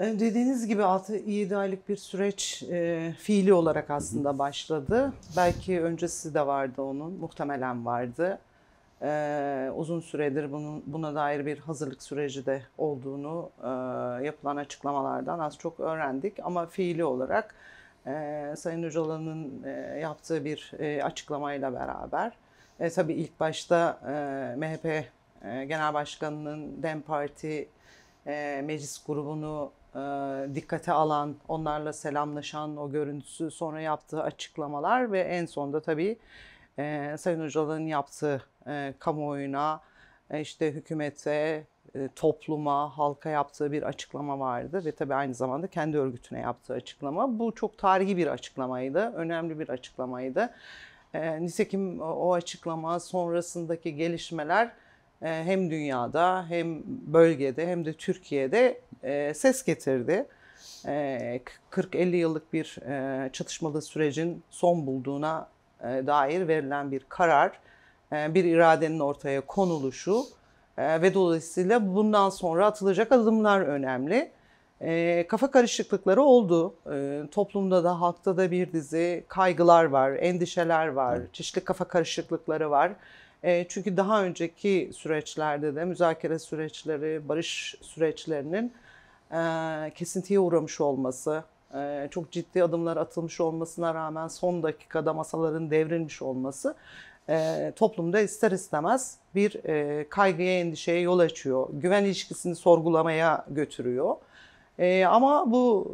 Dediğiniz gibi 6-7 aylık bir süreç fiili olarak aslında başladı. Belki öncesi de vardı onun, muhtemelen vardı. Uzun süredir buna dair bir hazırlık süreci de olduğunu yapılan açıklamalardan az çok öğrendik. Ama fiili olarak Sayın Öcalan'ın yaptığı bir açıklamayla beraber tabii ilk başta MHP Genel Başkanı'nın DEM Parti meclis grubunu dikkate alan, onlarla selamlaşan o görüntüsü, sonra yaptığı açıklamalar ve en sonunda tabii Sayın Öcalan'ın yaptığı kamuoyuna, işte hükümete, topluma, halka yaptığı bir açıklama vardı ve tabii aynı zamanda kendi örgütüne yaptığı açıklama. Bu çok tarihi bir açıklamaydı, önemli bir açıklamaydı. Nitekim o açıklama sonrasındaki gelişmeler hem dünyada hem bölgede hem de Türkiye'de ses getirdi. 40-50 yıllık bir çatışmalı sürecin son bulduğuna dair verilen bir karar, bir iradenin ortaya konuluşu ve dolayısıyla bundan sonra atılacak adımlar önemli. Kafa karışıklıkları oldu. Toplumda da halkta da bir dizi kaygılar var, endişeler var, çeşitli kafa karışıklıkları var. Çünkü daha önceki süreçlerde de müzakere süreçleri, barış süreçlerinin kesintiye uğramış olması, çok ciddi adımlar atılmış olmasına rağmen son dakikada masaların devrilmiş olması toplumda ister istemez bir kaygıya, endişeye yol açıyor. Güven ilişkisini sorgulamaya götürüyor. Ama bu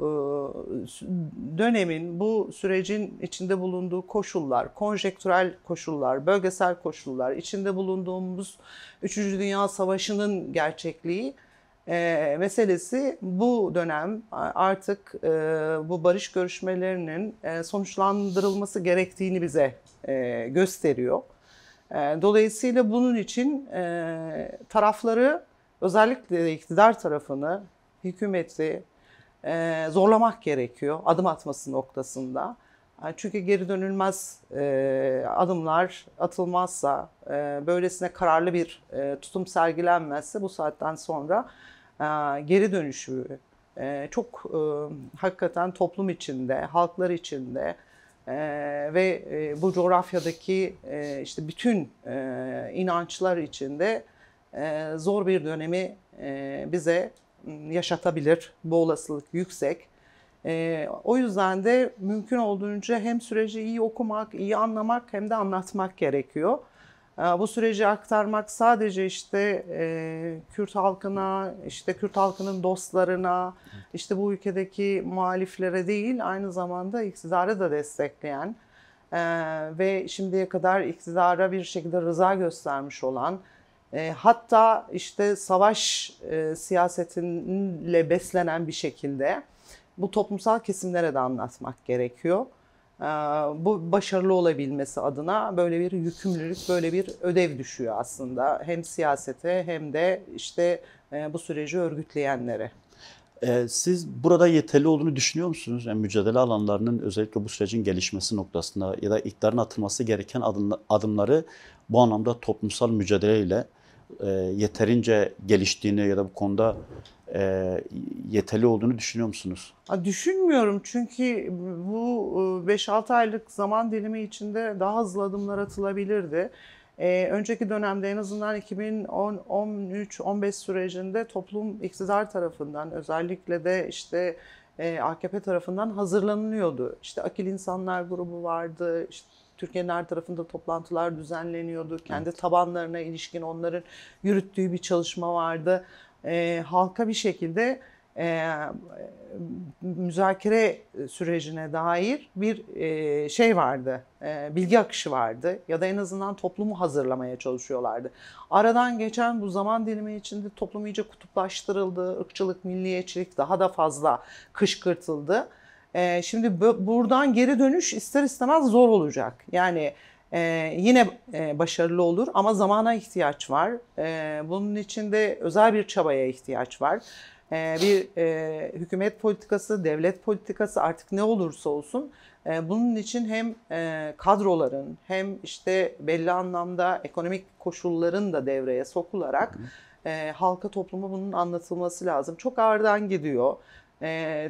dönemin, bu sürecin içinde bulunduğu koşullar, konjektürel koşullar, bölgesel koşullar, içinde bulunduğumuz 3. Dünya Savaşı'nın gerçekliği meselesi bu dönem artık bu barış görüşmelerinin sonuçlandırılması gerektiğini bize gösteriyor. Dolayısıyla bunun için tarafları, özellikle de iktidar tarafını, hükümeti zorlamak gerekiyor adım atması noktasında. Çünkü geri dönülmez adımlar atılmazsa, böylesine kararlı bir tutum sergilenmezse bu saatten sonra geri dönüşü çok hakikaten toplum içinde, halklar içinde ve bu coğrafyadaki işte bütün inançlar içinde zor bir dönemi bize yaşatabilir. Bu olasılık yüksek. O yüzden de mümkün olduğunca hem süreci iyi okumak, iyi anlamak hem de anlatmak gerekiyor. Bu süreci aktarmak sadece işte Kürt halkına, işte Kürt halkının dostlarına, işte bu ülkedeki muhaliflere değil, aynı zamanda iktidarı da destekleyen ve şimdiye kadar iktidara bir şekilde rıza göstermiş olan, hatta işte savaş siyasetiyle beslenen bir şekilde bu toplumsal kesimlere de anlatmak gerekiyor. Bu başarılı olabilmesi adına böyle bir yükümlülük, böyle bir ödev düşüyor aslında. Hem siyasete hem de işte bu süreci örgütleyenlere. Siz burada yeterli olduğunu düşünüyor musunuz? Yani mücadele alanlarının özellikle bu sürecin gelişmesi noktasında ya da iktidarın atılması gereken adımları bu anlamda toplumsal mücadeleyle yeterince geliştiğini ya da bu konuda yeterli olduğunu düşünüyor musunuz? Düşünmüyorum çünkü bu 5-6 aylık zaman dilimi içinde daha hızlı adımlar atılabilirdi. Önceki dönemde en azından 2013-15 sürecinde toplum iktidar tarafından, özellikle de işte AKP tarafından hazırlanılıyordu. İşte Akil İnsanlar grubu vardı, işte Türkiye'nin her tarafında toplantılar düzenleniyordu. Kendi tabanlarına ilişkin onların yürüttüğü bir çalışma vardı. Halka bir şekilde müzakere sürecine dair bir şey vardı, bilgi akışı vardı ya da en azından toplumu hazırlamaya çalışıyorlardı. Aradan geçen bu zaman dilimi içinde toplum iyice kutuplaştırıldı, ırkçılık, milliyetçilik daha da fazla kışkırtıldı. Şimdi buradan geri dönüş ister istemez zor olacak. Yani yine başarılı olur ama zamana ihtiyaç var. Bunun için de özel bir çabaya ihtiyaç var. Bir hükümet politikası, devlet politikası artık ne olursa olsun bunun için hem kadroların hem işte belli anlamda ekonomik koşulların da devreye sokularak halka, topluma bunun anlatılması lazım. Çok ağırdan gidiyor.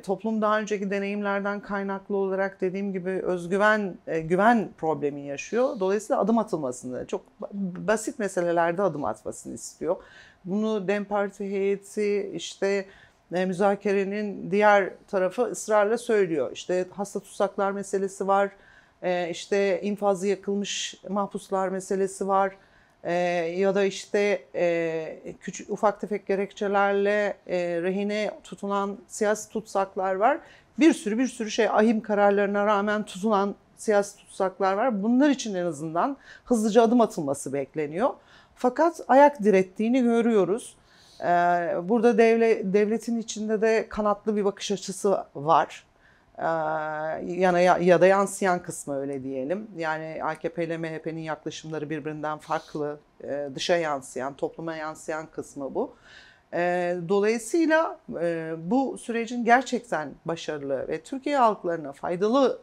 Toplum daha önceki deneyimlerden kaynaklı olarak dediğim gibi özgüven, güven problemi yaşıyor. Dolayısıyla adım atılmasını, çok basit meselelerde adım atmasını istiyor. Bunu DEM Parti heyeti işte müzakerenin diğer tarafı ısrarla söylüyor. İşte hasta tutsaklar meselesi var, işte infazı yakılmış mahpuslar meselesi var. Ya da işte küçük ufak tefek gerekçelerle rehine tutulan siyasi tutsaklar var. Bir sürü şey, ahim kararlarına rağmen tutulan siyasi tutsaklar var. Bunlar için en azından hızlıca adım atılması bekleniyor. Fakat ayak direttiğini görüyoruz. Burada devletin içinde de kanatlı bir bakış açısı var. Ya da yansıyan kısmı öyle diyelim. Yani AKP ile MHP'nin yaklaşımları birbirinden farklı, dışa yansıyan, topluma yansıyan kısmı bu. Dolayısıyla bu sürecin gerçekten başarılı ve Türkiye halklarına faydalı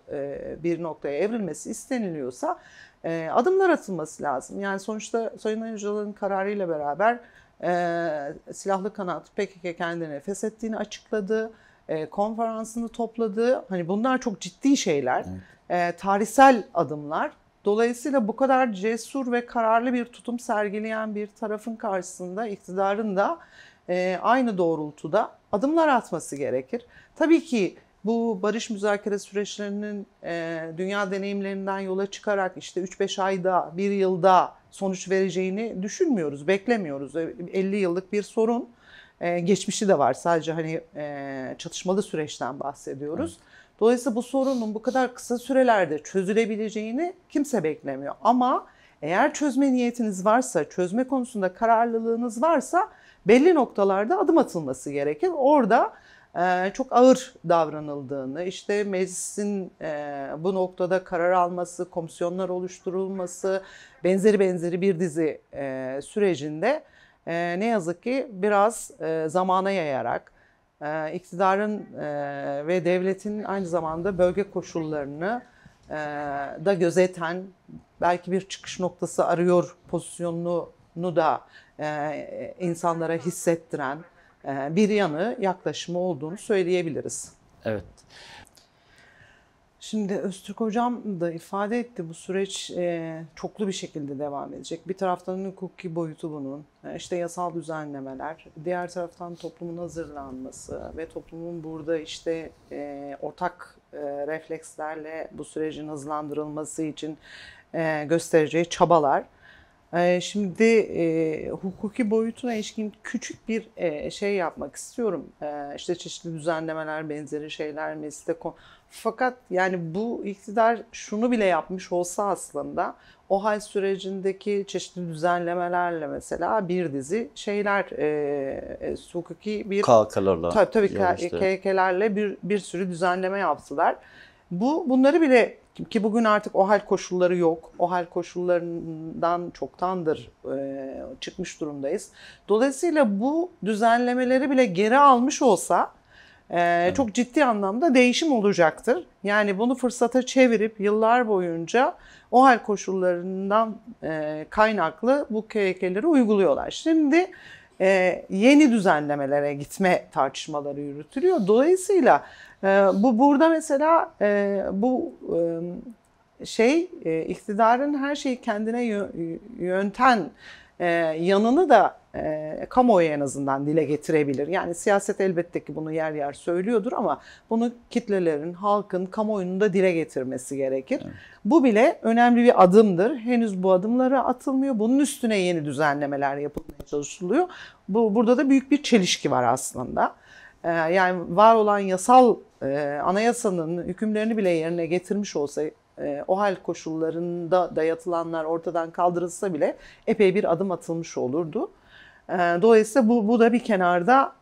bir noktaya evrilmesi isteniliyorsa adımlar atılması lazım. Yani sonuçta Sayın Öcalan'ın kararıyla beraber silahlı kanat PKK kendini feshettiğini açıkladı. Konferansını topladı. Hani bunlar çok ciddi şeyler. Evet. Tarihsel adımlar. Dolayısıyla bu kadar cesur ve kararlı bir tutum sergileyen bir tarafın karşısında iktidarın da aynı doğrultuda adımlar atması gerekir. Tabii ki bu barış müzakere süreçlerinin dünya deneyimlerinden yola çıkarak işte 3-5 ayda, 1 yılda sonuç vereceğini düşünmüyoruz, beklemiyoruz. 50 yıllık bir sorun. Geçmişi de var. Sadece hani çatışmalı süreçten bahsediyoruz. Evet. Dolayısıyla bu sorunun bu kadar kısa sürelerde çözülebileceğini kimse beklemiyor. Ama eğer çözme niyetiniz varsa, çözme konusunda kararlılığınız varsa belli noktalarda adım atılması gerekir. Orada çok ağır davranıldığını, işte meclisin bu noktada karar alması, komisyonlar oluşturulması, benzeri bir dizi sürecinde ne yazık ki biraz zamana yayarak iktidarın ve devletin aynı zamanda bölge koşullarını da gözeten, belki bir çıkış noktası arıyor pozisyonunu da insanlara hissettiren bir yanı yaklaşımı olduğunu söyleyebiliriz. Evet. Şimdi Öztürk Hocam da ifade etti, bu süreç çoklu bir şekilde devam edecek. Bir taraftan hukuki boyutu bunun, işte yasal düzenlemeler, diğer taraftan toplumun hazırlanması ve toplumun burada işte ortak reflekslerle bu sürecin hızlandırılması için göstereceği çabalar. Şimdi hukuki boyutuna ilişkin küçük bir şey yapmak istiyorum. İşte çeşitli düzenlemeler, benzeri şeyler mecliste fakat yani bu iktidar şunu bile yapmış olsa aslında OHAL sürecindeki çeşitli düzenlemelerle mesela bir dizi şeyler hukuki bir KHK'larla tabii KHK'lerle bir sürü düzenleme yaptılar. Bunları bile ki bugün artık OHAL koşulları yok. OHAL koşullarından çoktandır çıkmış durumdayız. Dolayısıyla bu düzenlemeleri bile geri almış olsa evet, çok ciddi anlamda değişim olacaktır. Yani bunu fırsata çevirip yıllar boyunca OHAL koşullarından kaynaklı bu KHK'leri uyguluyorlar. Şimdi yeni düzenlemelere gitme tartışmaları yürütülüyor. Dolayısıyla bu burada mesela bu iktidarın her şeyi kendine yönten yanını da kamuoyu en azından dile getirebilir. Yani siyaset elbette ki bunu yer yer söylüyordur ama bunu kitlelerin, halkın, kamuoyunun da dile getirmesi gerekir. Evet. Bu bile önemli bir adımdır. Henüz bu adımlara atılmıyor. Bunun üstüne yeni düzenlemeler yapılmaya çalışılıyor. Burada da büyük bir çelişki var aslında. Yani var olan yasal anayasanın hükümlerini bile yerine getirmiş olsa OHAL koşullarında dayatılanlar ortadan kaldırılsa bile epey bir adım atılmış olurdu. Dolayısıyla bu da bir kenarda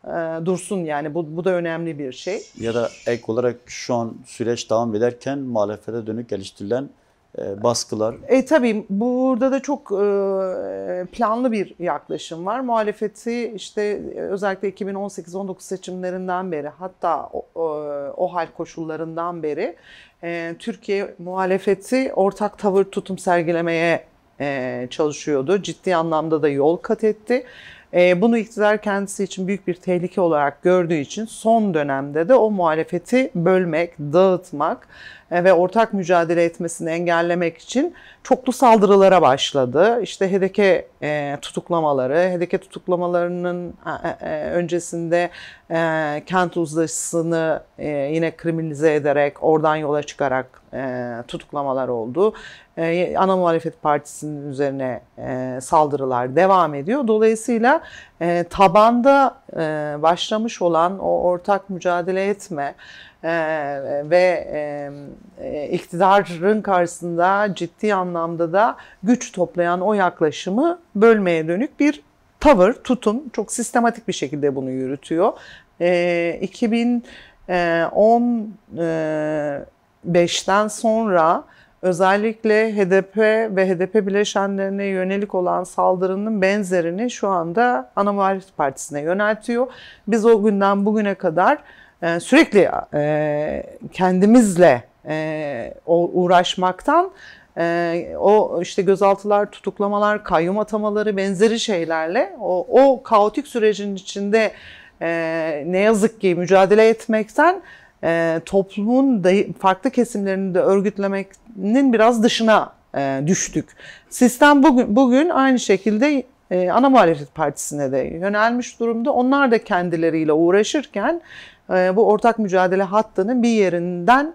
dursun, yani bu da önemli bir şey. Ya da ek olarak şu an süreç devam ederken muhalefete dönük geliştirilen baskılar. Tabii burada da çok planlı bir yaklaşım var. Muhalefeti işte özellikle 2018-19 seçimlerinden beri, hatta OHAL koşullarından beri Türkiye muhalefeti ortak tavır tutum sergilemeye çalışıyordu. Ciddi anlamda da yol kat etti. Bunu iktidar kendisi için büyük bir tehlike olarak gördüğü için son dönemde de o muhalefeti bölmek, dağıtmak ve ortak mücadele etmesini engellemek için çoklu saldırılara başladı. İşte HDP tutuklamaları, HDP tutuklamalarının öncesinde kent uzlaşısını yine kriminalize ederek, oradan yola çıkarak tutuklamalar oldu. Ana muhalefet partisinin üzerine saldırılar devam ediyor. Dolayısıyla tabanda başlamış olan o ortak mücadele etme ve iktidarın karşısında ciddi anlamda da güç toplayan o yaklaşımı bölmeye dönük bir tavır, tutum çok sistematik bir şekilde bunu yürütüyor. 2015'ten sonra özellikle HDP ve HDP bileşenlerine yönelik olan saldırının benzerini şu anda Ana Muhalefet Partisi'ne yöneltiyor. Biz o günden bugüne kadar sürekli kendimizle uğraşmaktan o işte gözaltılar, tutuklamalar, kayyum atamaları benzeri şeylerle o kaotik sürecin içinde ne yazık ki mücadele etmekten toplumun farklı kesimlerini de örgütlemenin biraz dışına düştük. Sistem bugün aynı şekilde Ana Muhalefet Partisi'ne de yönelmiş durumda. Onlar da kendileriyle uğraşırken bu ortak mücadele hattının bir yerinden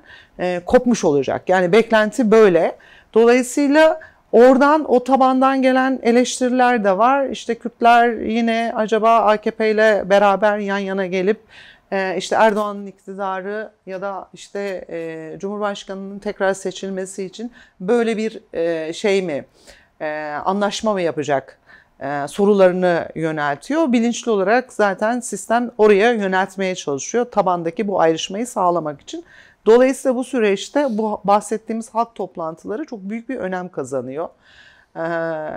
kopmuş olacak. Yani beklenti böyle. Dolayısıyla oradan, o tabandan gelen eleştiriler de var. İşte Kürtler yine acaba AKP ile beraber yan yana gelip işte Erdoğan'ın iktidarı ya da işte Cumhurbaşkanı'nın tekrar seçilmesi için böyle bir şey mi, anlaşma mı yapacak sorularını yöneltiyor. Bilinçli olarak zaten sistem oraya yöneltmeye çalışıyor tabandaki bu ayrışmayı sağlamak için. Dolayısıyla bu süreçte bu bahsettiğimiz halk toplantıları çok büyük bir önem kazanıyor.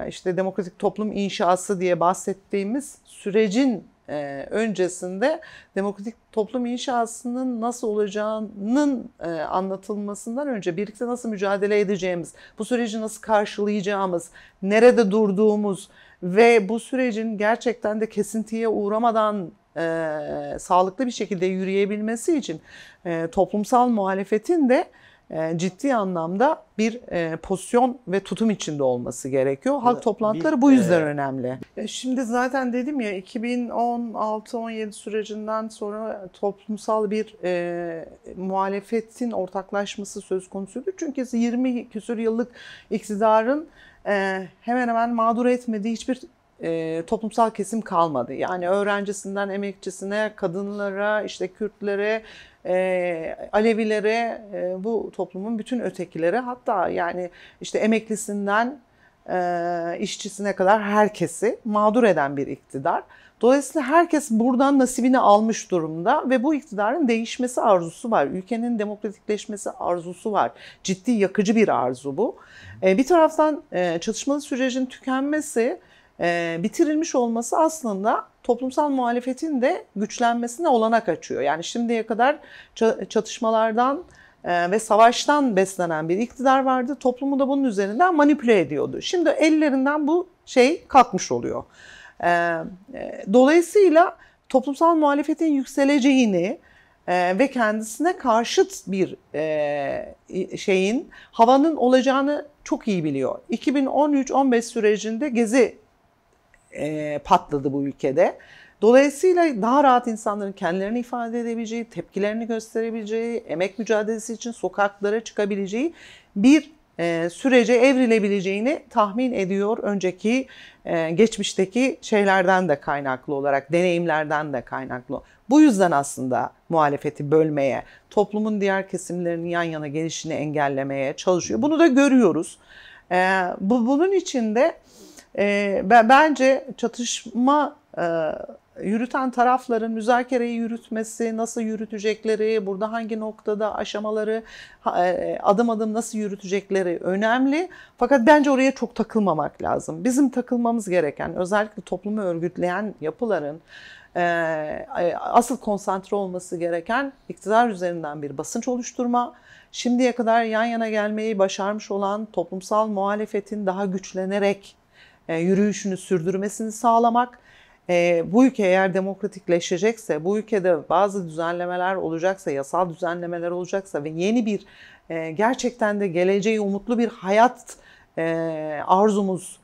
İşte demokratik toplum inşası diye bahsettiğimiz sürecin öncesinde demokratik toplum inşasının nasıl olacağının anlatılmasından önce birlikte nasıl mücadele edeceğimiz, bu süreci nasıl karşılayacağımız, nerede durduğumuz ve bu sürecin gerçekten de kesintiye uğramadan sağlıklı bir şekilde yürüyebilmesi için toplumsal muhalefetin de ciddi anlamda bir pozisyon ve tutum içinde olması gerekiyor. Halk toplantıları bu yüzden önemli. Şimdi zaten dedim ya 2016-17 sürecinden sonra toplumsal bir muhalefetin ortaklaşması söz konusuydu. Çünkü 20 küsur yıllık iktidarın hemen hemen mağdur etmediği hiçbir toplumsal kesim kalmadı. Yani öğrencisinden emekçisine, kadınlara, işte Kürtlere, Alevilere, bu toplumun bütün ötekilere, hatta yani işte emeklisinden işçisine kadar herkesi mağdur eden bir iktidar. Dolayısıyla herkes buradan nasibini almış durumda ve bu iktidarın değişmesi arzusu var. Ülkenin demokratikleşmesi arzusu var. Ciddi, yakıcı bir arzu bu. Bir taraftan çatışmalı sürecin tükenmesi, bitirilmiş olması aslında toplumsal muhalefetin de güçlenmesine olanak açıyor. Yani şimdiye kadar çatışmalardan ve savaştan beslenen bir iktidar vardı. Toplumu da bunun üzerinden manipüle ediyordu. Şimdi ellerinden bu şey kalkmış oluyor. Dolayısıyla toplumsal muhalefetin yükseleceğini ve kendisine karşıt bir şeyin, havanın olacağını çok iyi biliyor. 2013-15 sürecinde Gezi patladı bu ülkede. Dolayısıyla daha rahat insanların kendilerini ifade edebileceği, tepkilerini gösterebileceği, emek mücadelesi için sokaklara çıkabileceği bir sürece evrilebileceğini tahmin ediyor. Önceki geçmişteki şeylerden de kaynaklı olarak, deneyimlerden de kaynaklı. Bu yüzden aslında muhalefeti bölmeye, toplumun diğer kesimlerinin yan yana gelişini engellemeye çalışıyor. Bunu da görüyoruz. Bunun için de bence çatışma yürüten tarafların müzakereyi yürütmesi, nasıl yürütecekleri, burada hangi noktada aşamaları adım adım nasıl yürütecekleri önemli. Fakat bence oraya çok takılmamak lazım. Bizim takılmamız gereken, özellikle toplumu örgütleyen yapıların asıl konsantre olması gereken iktidar üzerinden bir basınç oluşturma, şimdiye kadar yan yana gelmeyi başarmış olan toplumsal muhalefetin daha güçlenerek yürüyüşünü sürdürmesini sağlamak, Bu ülke eğer demokratikleşecekse, bu ülkede bazı düzenlemeler olacaksa, yasal düzenlemeler olacaksa ve yeni bir gerçekten de geleceği umutlu bir hayat arzumuz,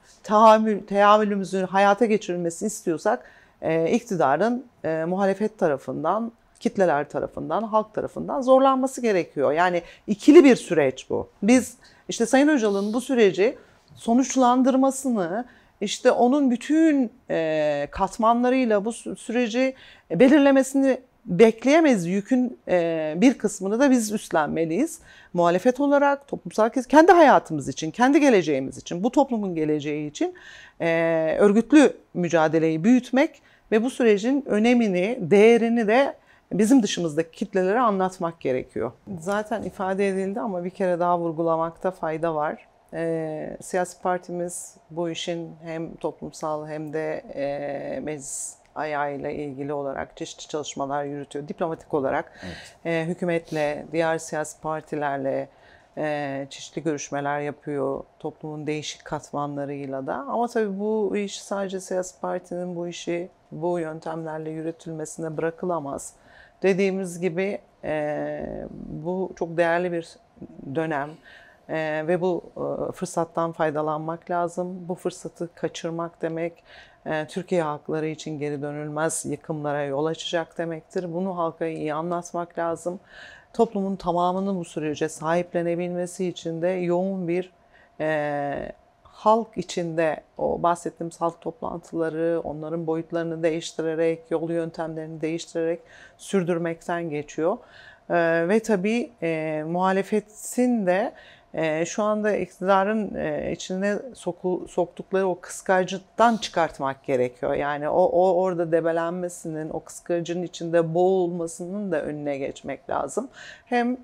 teamülümüzün hayata geçirilmesini istiyorsak iktidarın muhalefet tarafından, kitleler tarafından, halk tarafından zorlanması gerekiyor. Yani ikili bir süreç bu. Biz işte Sayın Öcal'ın bu süreci sonuçlandırmasını, işte onun bütün katmanlarıyla bu süreci belirlemesini bekleyemeyiz. Yükün bir kısmını da biz üstlenmeliyiz. Muhalefet olarak, toplumsal kendi hayatımız için, kendi geleceğimiz için, bu toplumun geleceği için örgütlü mücadeleyi büyütmek ve bu sürecin önemini, değerini de bizim dışımızdaki kitlelere anlatmak gerekiyor. Zaten ifade edildi ama bir kere daha vurgulamakta fayda var. Siyasi partimiz bu işin hem toplumsal hem de meclis ayağıyla ilgili olarak çeşitli çalışmalar yürütüyor. Diplomatik olarak hükümetle, diğer siyasi partilerle çeşitli görüşmeler yapıyor. Toplumun değişik katmanlarıyla da. Ama tabii bu iş sadece siyasi partinin bu işi bu yöntemlerle yürütülmesine bırakılamaz. Dediğimiz gibi bu çok değerli bir dönem. Ve bu fırsattan faydalanmak lazım. Bu fırsatı kaçırmak demek Türkiye halkları için geri dönülmez yıkımlara yol açacak demektir. Bunu halka iyi anlatmak lazım. Toplumun tamamının bu sürece sahiplenebilmesi için de yoğun bir halk içinde o bahsettiğimiz halk toplantıları, onların boyutlarını değiştirerek, yol yöntemlerini değiştirerek sürdürmekten geçiyor. Ve tabii muhalefetin de şu anda iktidarın içine soktukları o kıskançlıktan çıkartmak gerekiyor. Yani o orada debelenmesinin, o kıskacın içinde boğulmasının da önüne geçmek lazım. Hem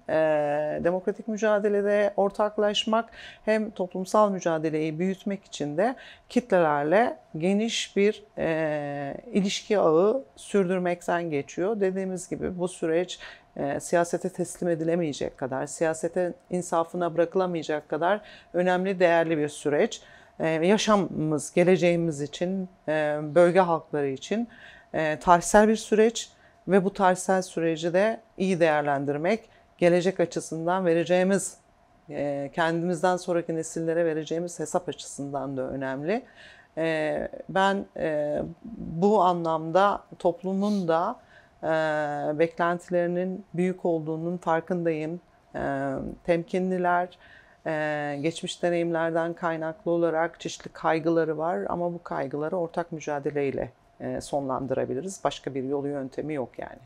demokratik mücadelede ortaklaşmak hem toplumsal mücadeleyi büyütmek için de kitlelerle geniş bir ilişki ağı sürdürmekten geçiyor. Dediğimiz gibi bu süreç siyasete teslim edilemeyecek kadar, siyasete insafına bırakılamayacak kadar önemli, değerli bir süreç. Yaşamımız, geleceğimiz için, bölge halkları için tarihsel bir süreç ve bu tarihsel süreci de iyi değerlendirmek, gelecek açısından vereceğimiz, kendimizden sonraki nesillere vereceğimiz hesap açısından da önemli. Ben bu anlamda toplumun da beklentilerinin büyük olduğunun farkındayım. Temkinliler, geçmiş deneyimlerden kaynaklı olarak çeşitli kaygıları var ama bu kaygıları ortak mücadeleyle sonlandırabiliriz. Başka bir yolu yöntemi yok yani.